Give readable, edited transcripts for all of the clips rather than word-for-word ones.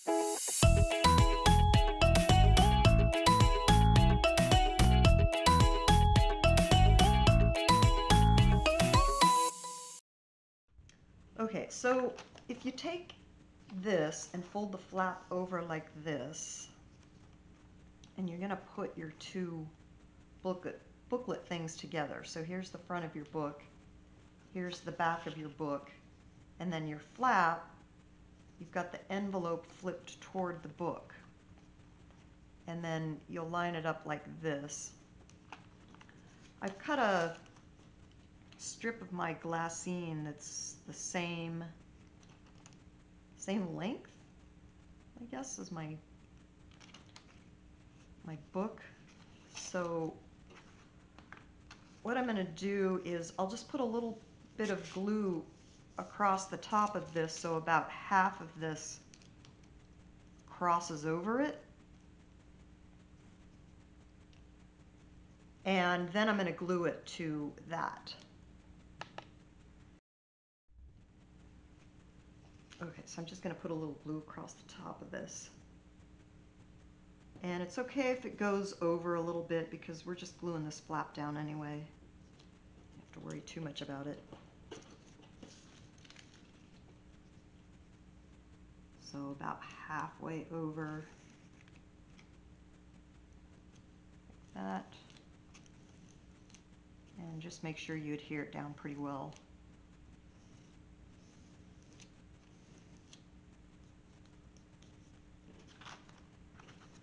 Okay, so if you take this and fold the flap over like this, and you're going to put your two booklet things together. So here's the front of your book, here's the back of your book, and then your flap, you've got the envelope flipped toward the book. And then you'll line it up like this. I've cut a strip of my glassine that's the same length, I guess, as my book. So what I'm going to do is I'll just put a little bit of glue across the top of this so about half of this crosses over it. And then I'm going to glue it to that. Okay, so I'm just going to put a little glue across the top of this. And it's okay if it goes over a little bit because we're just gluing this flap down anyway. You don't have to worry too much about it. So about halfway over, like that. And just make sure you adhere it down pretty well.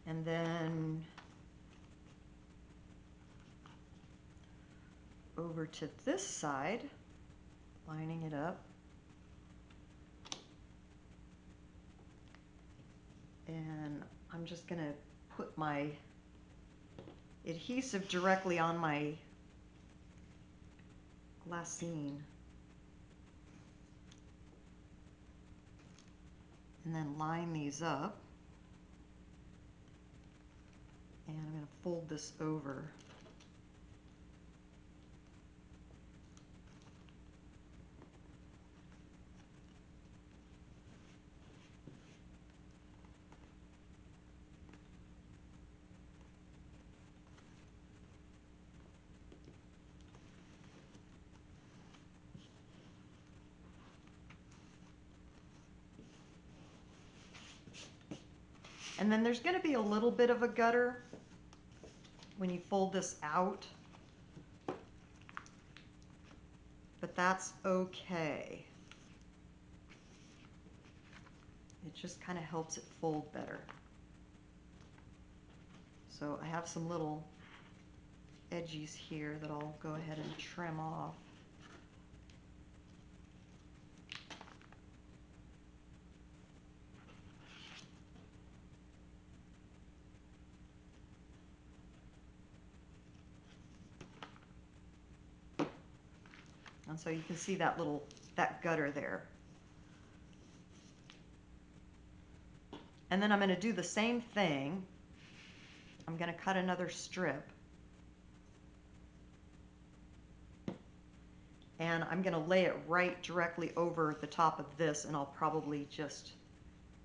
And then over to this side, lining it up. And I'm just going to put my adhesive directly on my glassine. And then line these up. And I'm going to fold this over. And then there's going to be a little bit of a gutter when you fold this out, but that's okay. It just kind of helps it fold better. So I have some little edges here that I'll go ahead and trim off. And so you can see that gutter there. And then I'm going to do the same thing. I'm going to cut another strip. And I'm going to lay it right directly over the top of this, and I'll probably just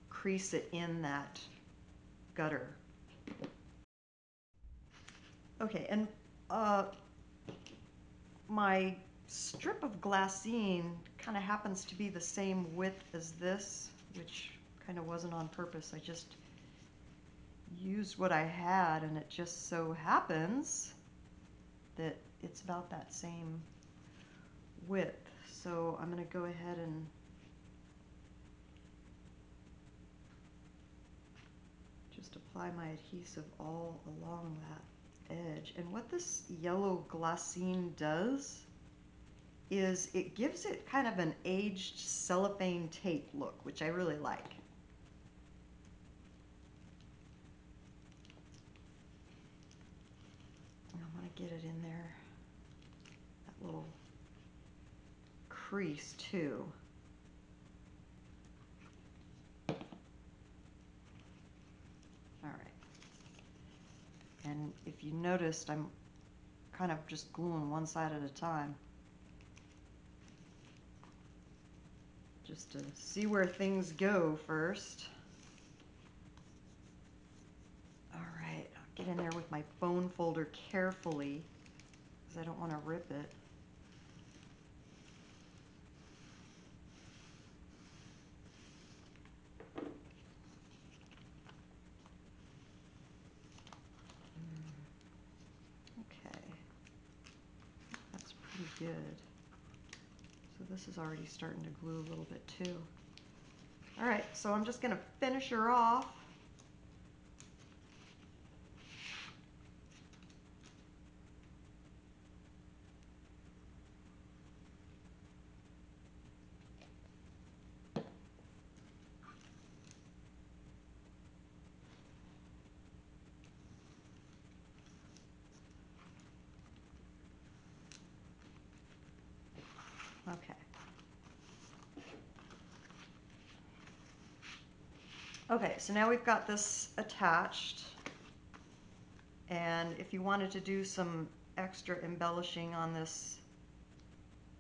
crease it in that gutter. Okay, and my strip of glassine kind of happens to be the same width as this, which kind of wasn't on purpose. I just used what I had, and it just so happens that it's about that same width. So I'm going to go ahead and just apply my adhesive all along that edge. And what this yellow glassine does is it gives it kind of an aged cellophane tape look, which I really like. And I want to get it in there, that little crease too. All right. And if you noticed, I'm kind of just gluing one side at a time, just to see where things go first. get in there with my bone folder carefully because I don't want to rip it. Okay, that's pretty good. So this is already starting to glue a little bit too. All right, so I'm just going to finish her off. Okay. Okay, so now we've got this attached. And if you wanted to do some extra embellishing on this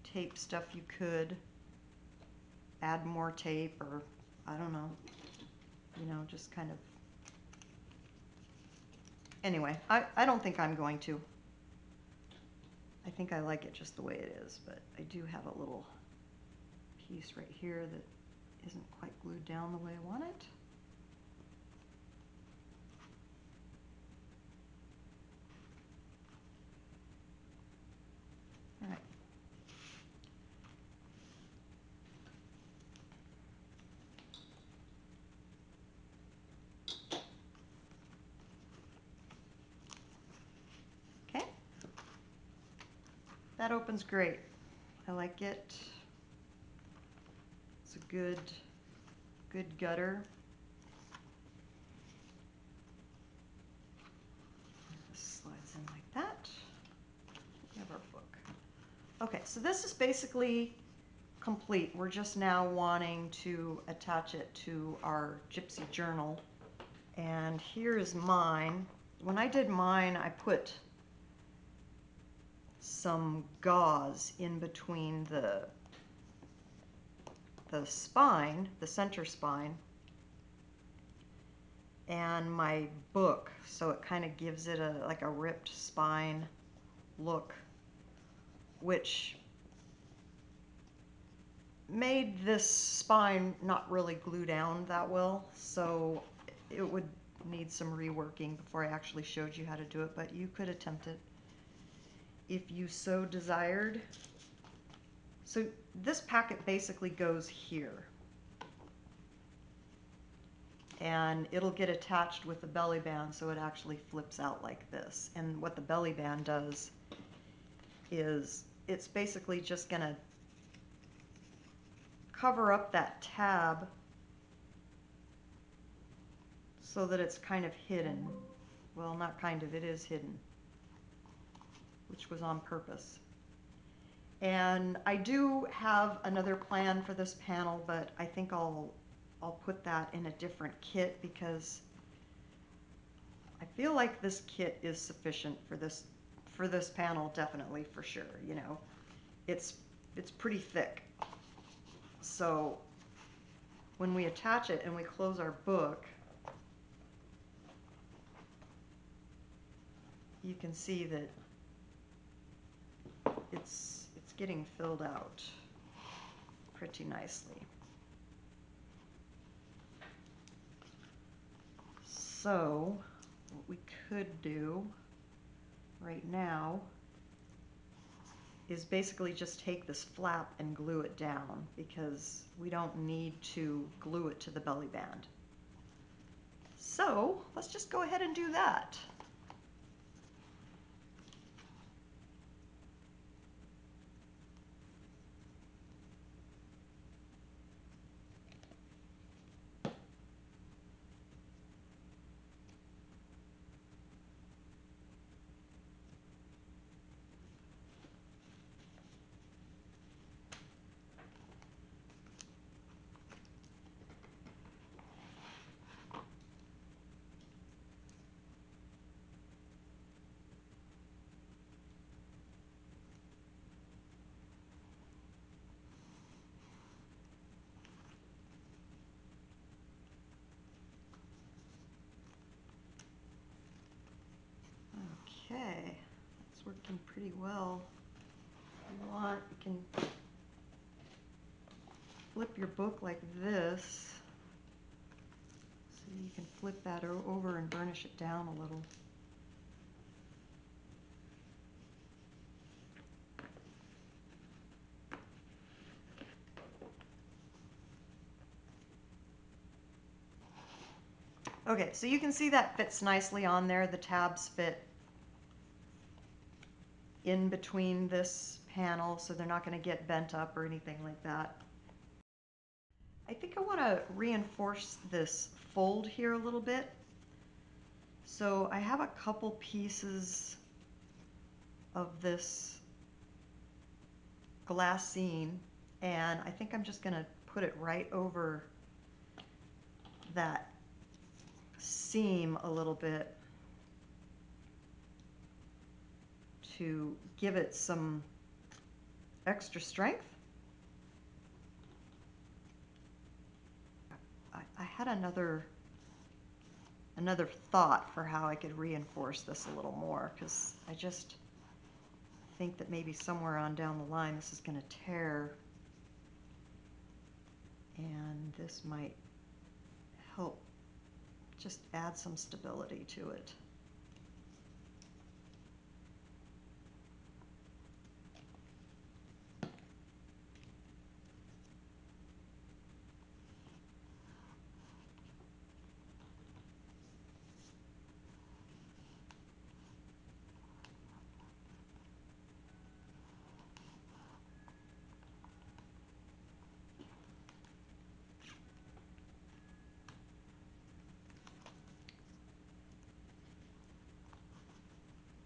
tape stuff, you could add more tape, or I don't know, you know, just kind of. Anyway, I don't think I'm going to. I think I like it just the way it is, but I do have a little piece right here that isn't quite glued down the way I want it. All right. Okay. That opens great. I like it. It's a good gutter. This slides in like that. We have our book. Okay, so this is basically complete. We're just now wanting to attach it to our Gypsy journal. And here is mine. When I did mine, I put some gauze in between the spine, the center spine, and my book, so it kind of gives it a like a ripped spine look, which made this spine not really glue down that well, so it would need some reworking before I actually showed you how to do it, but you could attempt it if you so desired. So this packet basically goes here, and it'll get attached with the belly band, so it actually flips out like this. And what the belly band does is it's basically just going to cover up that tab so that it's kind of hidden. Well, not kind of, it is hidden, which was on purpose. And I do have another plan for this panel, but I think I'll put that in a different kit because I feel like this kit is sufficient for this panel, definitely, for sure. You know, it's pretty thick. So when we attach it and we close our book, you can see that it's getting filled out pretty nicely. So what we could do right now is basically just take this flap and glue it down, because we don't need to glue it to the belly band. So let's just go ahead and do that. Okay, it's working pretty well. If you want, you can flip your book like this. So you can flip that over and burnish it down a little. Okay, so you can see that fits nicely on there. The tabs fit in between this panel, so they're not going to get bent up or anything like that. I think I want to reinforce this fold here a little bit. So I have a couple pieces of this glassine, and I think I'm just going to put it right over that seam a little bit to give it some extra strength. I had another thought for how I could reinforce this a little more, because I just think that maybe somewhere on down the line this is going to tear, and this might help just add some stability to it.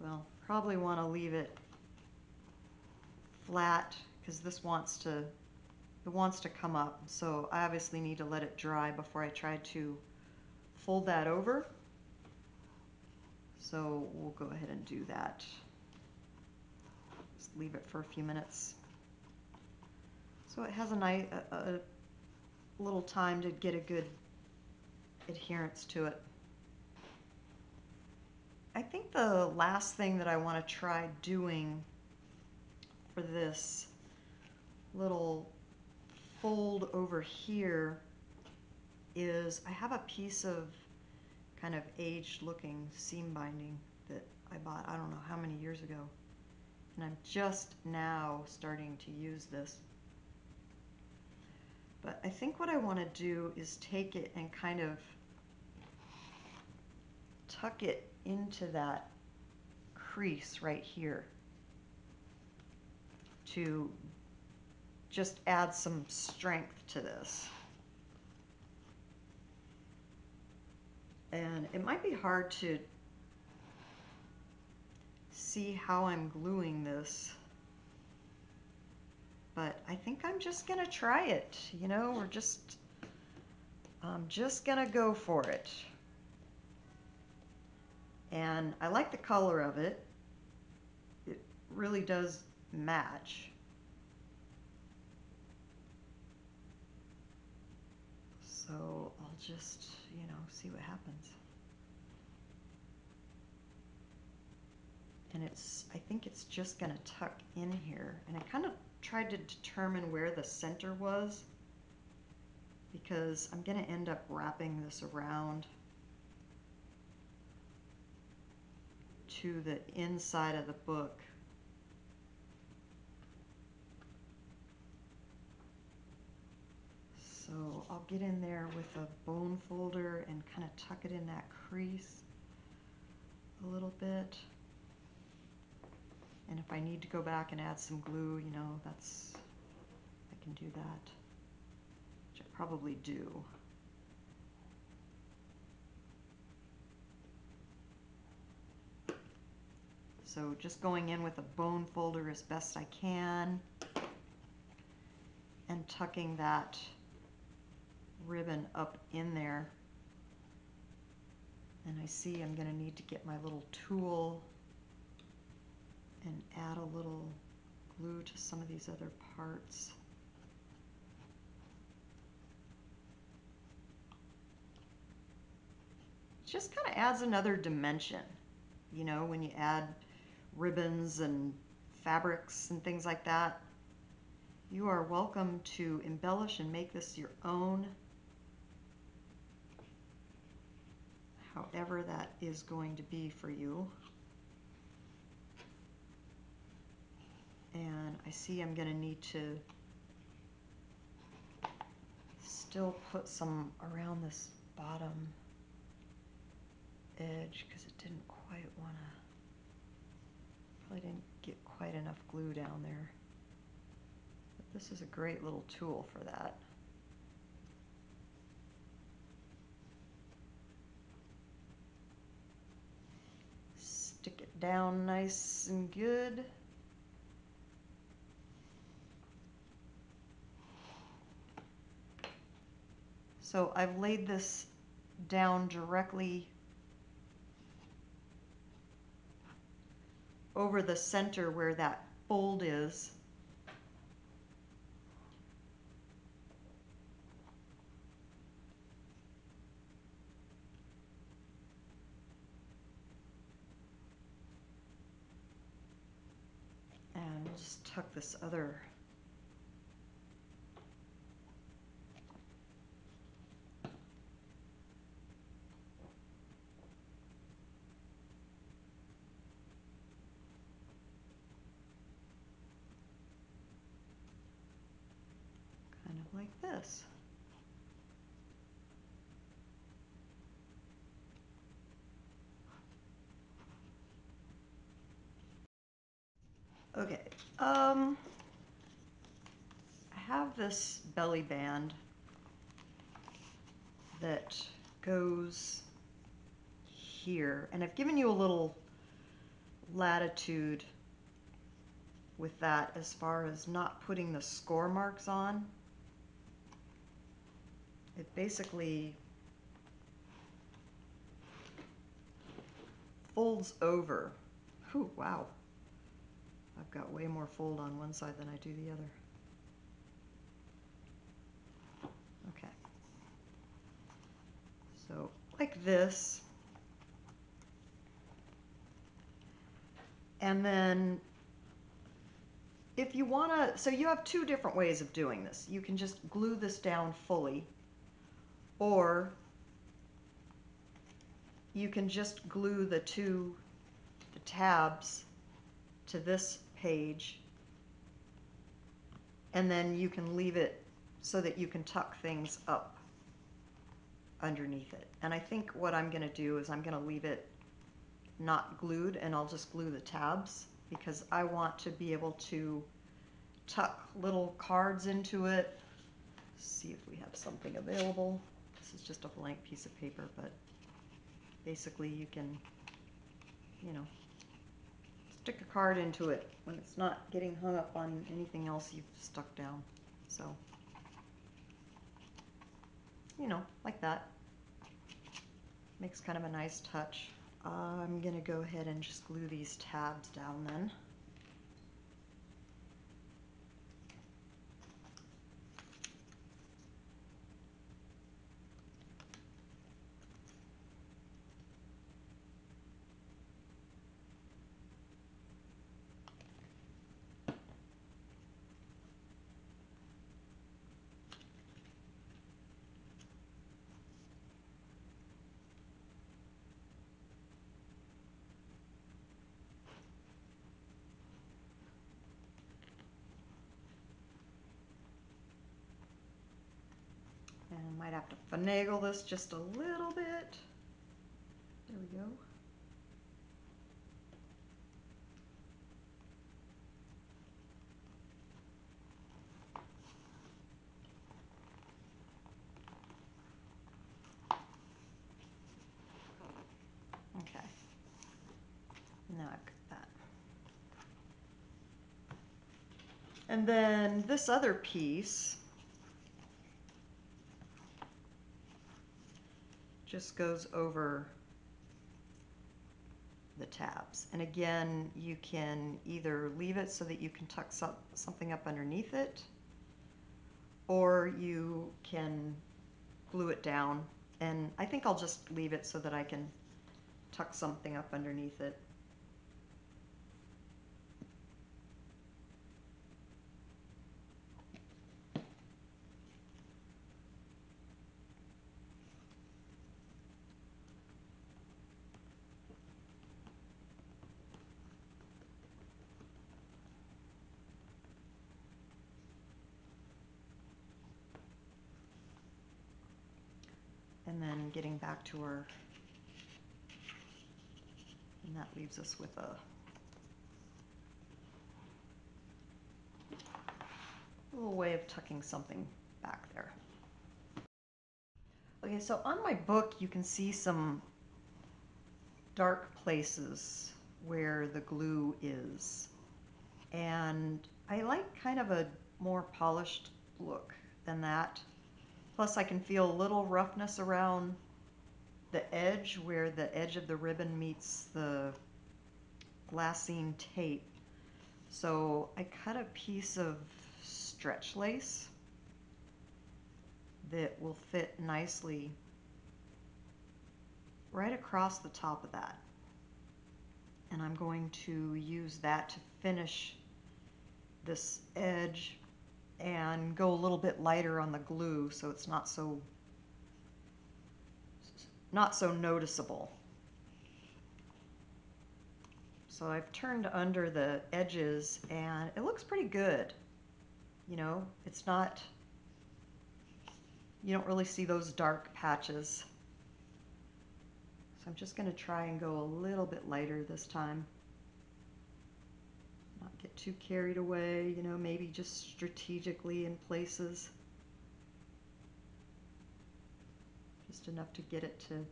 Well, probably want to leave it flat because this wants to come up, so I obviously need to let it dry before I try to fold that over. So we'll go ahead and do that. Just leave it for a few minutes so it has a little time to get a good adherence to it. I think the last thing that I want to try doing for this little fold over here is I have a piece of kind of aged looking seam binding that I bought I don't know how many years ago, and I'm just now starting to use this. But I think what I want to do is take it and kind of tuck it into that crease right here to just add some strength to this. And it might be hard to see how I'm gluing this, but I think I'm just gonna try it. You know, I'm just gonna go for it. And I like the color of it. It really does match. So I'll just, you know, see what happens. And I think it's just gonna tuck in here. And I kind of tried to determine where the center was, because I'm gonna end up wrapping this around to the inside of the book. So I'll get in there with a bone folder and kind of tuck it in that crease a little bit. And if I need to go back and add some glue, you know, I can do that, which I probably do. So just going in with a bone folder as best I can and tucking that ribbon up in there. And I see I'm going to need to get my little tool and add a little glue to some of these other parts. It just kind of adds another dimension. you know, when you add ribbons and fabrics and things like that. You are welcome to embellish and make this your own, however that is going to be for you. And I see I'm going to need to still put some around this bottom edge because it didn't quite want to, probably didn't get quite enough glue down there. But this is a great little tool for that. Stick it down nice and good. So I've laid this down directly over the center where that fold is. And we'll just tuck this other kind of like this. Okay, I have this belly band that goes here, and I've given you a little latitude with that as far as not putting the score marks on. It basically folds over. Whew, wow. I've got way more fold on one side than I do the other. Okay. So like this. And then if you want to, so you have two different ways of doing this. You can just glue this down fully, or you can just glue the tabs to this page, and then you can leave it so that you can tuck things up underneath it. And I think what I'm going to do is I'm going to leave it not glued, and I'll just glue the tabs because I want to be able to tuck little cards into it. See if we have something available. This is just a blank piece of paper, but basically you can, you know, stick a card into it when it's not getting hung up on anything else you've stuck down. So, you know, like that. Makes kind of a nice touch. I'm going to go ahead and just glue these tabs down then. And might have to finagle this just a little bit. There we go. Okay. Now I've got that. And then this other piece just goes over the tabs. And again, you can either leave it so that you can tuck something up underneath it, or you can glue it down. And I think I'll just leave it so that I can tuck something up underneath it. and then getting back to her. And that leaves us with a little way of tucking something back there. Okay, so on my book you can see some dark places where the glue is. And I like kind of a more polished look than that. Plus I can feel a little roughness around the edge where the edge of the ribbon meets the glassine tape. So I cut a piece of stretch lace that will fit nicely right across the top of that. And I'm going to use that to finish this edge and go a little bit lighter on the glue so it's not so noticeable. So I've turned under the edges and it looks pretty good. You know, it's not, you don't really see those dark patches. So I'm just going to try and go a little bit lighter this time. Not get too carried away, you know, maybe just strategically in places. Just enough to get it to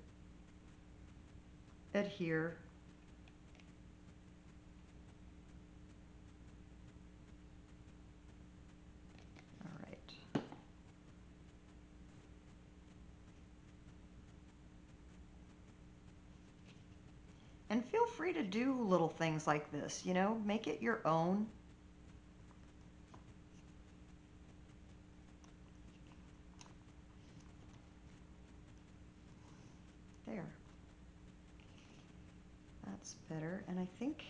adhere. All right. And feel free to do little things like this, you know, make it your own. There. That's better. And I think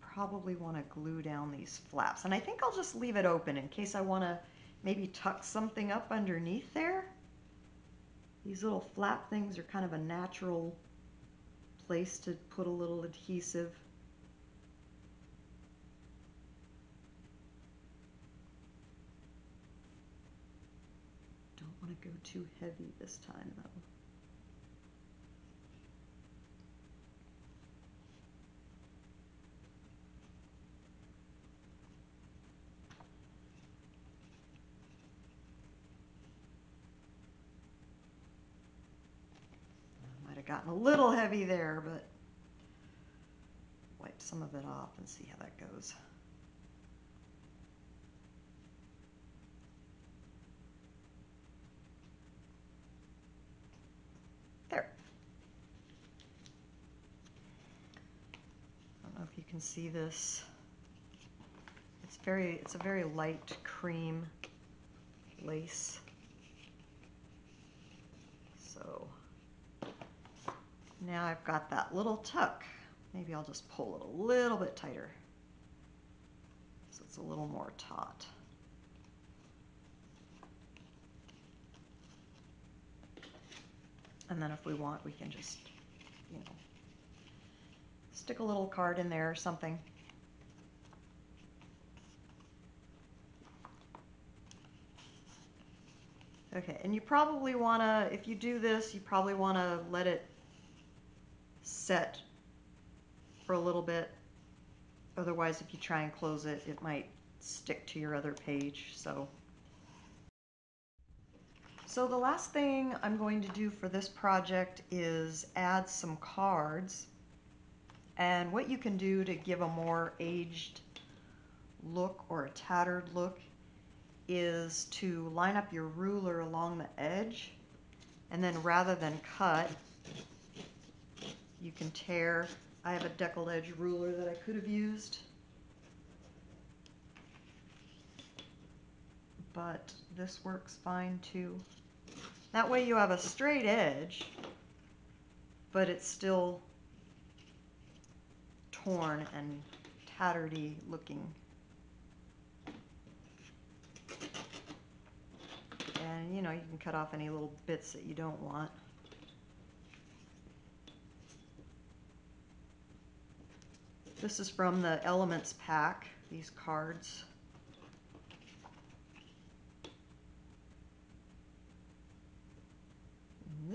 I probably want to glue down these flaps. And I think I'll just leave it open in case I want to maybe tuck something up underneath there. These little flap things are kind of a natural place to put a little adhesive. Don't want to go too heavy this time though. Might have gotten a little heavy there, but wipe some of it off and see how that goes. There. I don't know if you can see this. It's a very light cream lace. So now I've got that little tuck. Maybe I'll just pull it a little bit tighter so it's a little more taut. And then if we want, we can just, you know, stick a little card in there or something. Okay, and you probably want to, if you do this, you probably want to let it set for a little bit. Otherwise, if you try and close it, it might stick to your other page. So the last thing I'm going to do for this project is add some cards. And what you can do to give a more aged look or a tattered look is to line up your ruler along the edge, and then rather than cut, you can tear. I have a deckled edge ruler that I could have used, but this works fine too. That way you have a straight edge, but it's still torn and tattered-y looking. And you know, you can cut off any little bits that you don't want. This is from the Elements pack, these cards.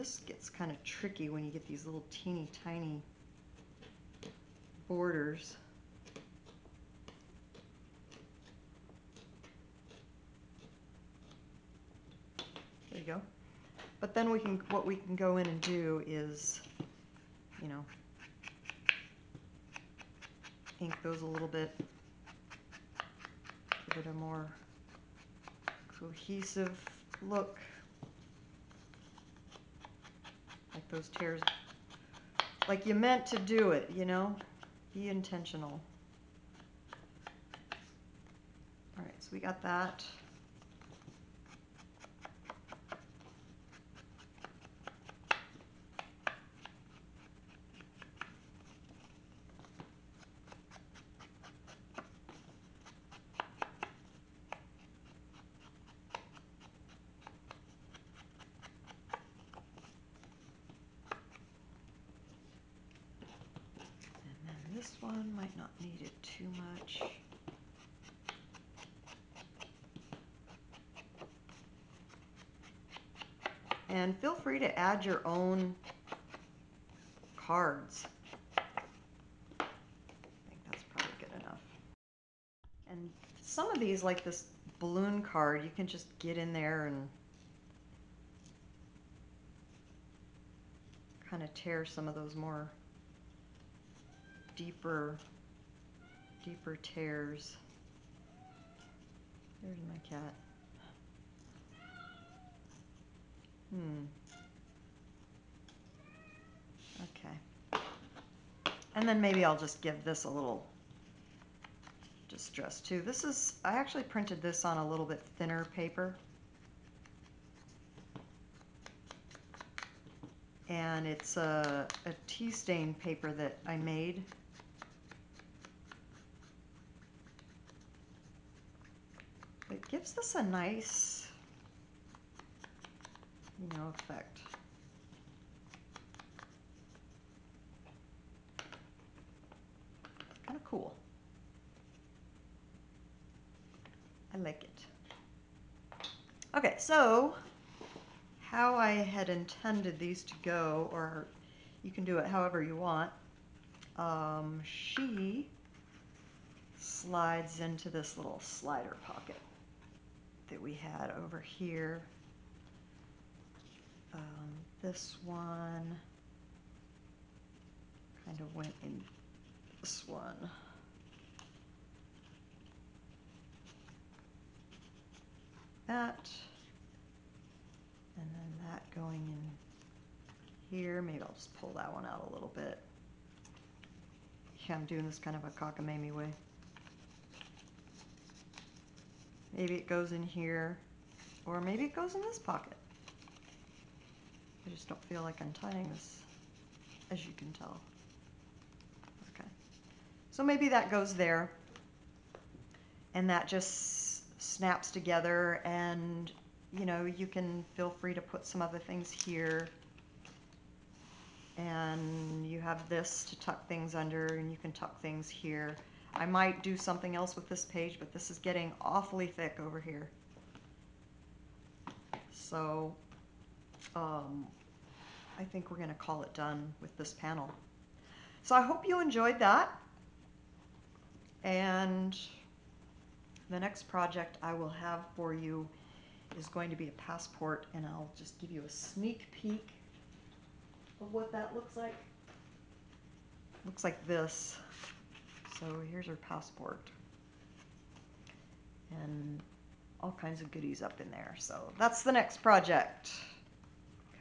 This gets kind of tricky when you get these little teeny tiny borders. There you go. But then what we can go in and do is, you know, ink those a little bit, give it a more cohesive look, like those tears, like you meant to do it, you know, be intentional. All right, so we got that. This one might not need it too much. And feel free to add your own cards. I think that's probably good enough. And some of these, like this balloon card, you can just get in there and kind of tear some of those more deeper tears. There's my cat. Okay. And then maybe I'll just give this a little distress too. This is, I actually printed this on a little bit thinner paper. And it's a tea stain paper that I made. It gives this a nice, you know, effect. Kind of cool. I like it. Okay, so how I had intended these to go, or you can do it however you want. She slides into this little slider pocket that we had over here. This one kind of went in this one. That, and then that going in here. Maybe I'll just pull that one out a little bit. Yeah, I'm doing this kind of a cockamamie way. Maybe it goes in here, or maybe it goes in this pocket. I just don't feel like untying this, as you can tell. Okay, so maybe that goes there, and that just snaps together, and you know, you can feel free to put some other things here, and you have this to tuck things under, and you can tuck things here. I might do something else with this page, but this is getting awfully thick over here. So I think we're going to call it done with this panel. So I hope you enjoyed that. And the next project I will have for you is going to be a passport, and I'll just give you a sneak peek of what that looks like. Looks like this. So here's her passport. And all kinds of goodies up in there. So that's the next project.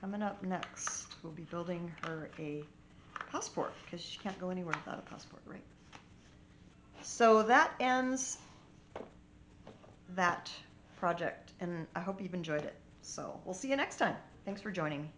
Coming up next, we'll be building her a passport, because she can't go anywhere without a passport, right? So that ends that project, and I hope you've enjoyed it. So we'll see you next time. Thanks for joining me.